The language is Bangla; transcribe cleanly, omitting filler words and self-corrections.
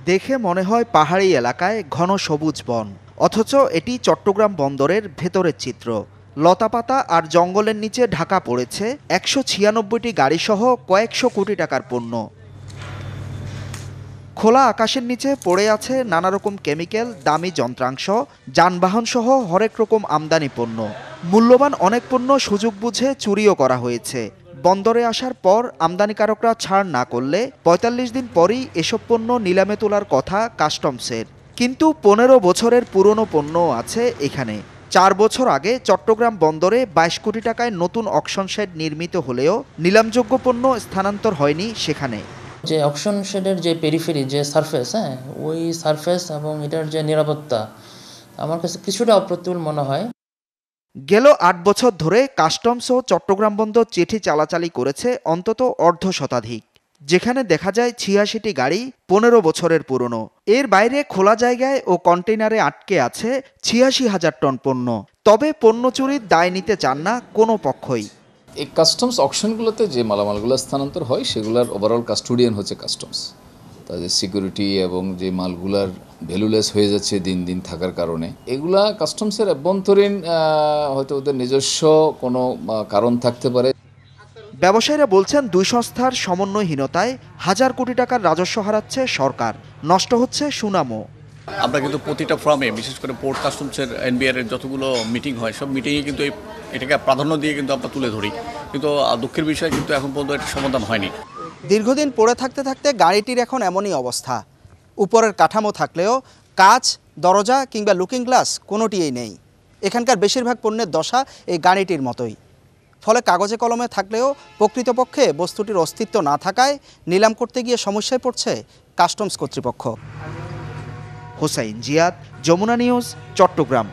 দেখে মনে হয় পাহাড়ি এলাকায় ঘন সবুজ বন, অথচ এটি চট্টগ্রাম বন্দরের ভেতরের চিত্র। লতাপাতা আর জঙ্গলের নিচে ঢাকা পড়েছে ১৯৬টি গাড়িসহ কয়েকশো কোটি টাকার পণ্য। খোলা আকাশের নিচে পড়ে আছে নানা রকম কেমিক্যাল, দামি যন্ত্রাংশ, যানবাহন সহ হরেক রকম আমদানি পণ্য। মূল্যবান অনেক পণ্য সুযোগ বুঝে চুরিও করা হয়েছে। বন্দরে আসার পর আমদানিকারকরা ছাড় না করলে ৪৫ দিন পরই এসব পণ্য নিলামে তোলার কথা কাস্টমসের। কিন্তু ১৫ বছরের পুরনো পণ্য আছে এখানে। ৪ বছর আগে চট্টগ্রাম বন্দরে ২২ কোটি টাকায় নতুন অকশন শেড নির্মিত হলেও নিলামযোগ্য পণ্য স্থানান্তর হয়নি সেখানে। যে অকশন শেডের যে পেরিফেরি যে সারফেস, ওই সারফেস এবং এটার যে নিরাপত্তা আমার কাছে কিছুটা অপ্রতুল মনে হয়। গেল ৮ বছর ধরে কাস্টমস ও চট্টগ্রাম বন্দর চিঠি চালাচালি করেছে অন্তত অর্ধ শতাধিক, যেখানে দেখা যায় ৮৬টি গাড়ি ১৫ বছরের পুরনো। এর বাইরে খোলা জায়গায় ও কন্টেইনারে আটকে আছে ৮৬,০০০ টন পণ্য। তবে পণ্য চুরির দায় নিতে চান না কোনো পক্ষই। এই কাস্টমস অকশনগুলোতে যে মালামালগুলো স্থানান্তর হয় সেগুলোর ওভারঅল কাস্টোডিয়ান হচ্ছে কাস্টমস। তাদের সিকিউরিটি এবং যে মালগুলার ভ্যালুলেস হয়ে যাচ্ছে দিন দিন থাকার কারণে, এগুলা কাস্টমসের অভ্যন্তরীণ হয়তো ওদের নিজস্ব কোনো কারণ থাকতে পারে। ব্যবসায়ীরা বলছেন দুই সংস্থার সমন্বয়হীনতায় হাজার কোটি টাকার রাজস্ব হারাচ্ছে সরকার, নষ্ট হচ্ছে সুনামও। আমরা কিন্তু প্রতিটা ফর্মে, বিশেষ করে পোর্ট কাস্টমসের এনবিআর এর যতগুলো মিটিং হয় সব মিটিংয়ে কিন্তু এটাকে প্রাধান্য দিয়ে কিন্তু আমরা তুলে ধরি, কিন্তু দুঃখের বিষয় কিন্তু এখন পর্যন্ত এটা সমাধান হয়নি। দীর্ঘদিন পড়ে থাকতে থাকতে গাড়িটির এখন এমনই অবস্থা। উপরের কাঠামো থাকলেও কাচ, দরজা কিংবা লুকিং গ্লাস কোনোটিই নেই। এখানকার বেশিরভাগ পণ্যের দশা এই গাড়িটির মতোই। ফলে কাগজে কলমে থাকলেও প্রকৃতপক্ষে বস্তুটির অস্তিত্ব না থাকায় নিলাম করতে গিয়ে সমস্যায় পড়ছে কাস্টমস কর্তৃপক্ষ। হোসাইন জিয়াদ, যমুনা নিউজ, চট্টগ্রাম।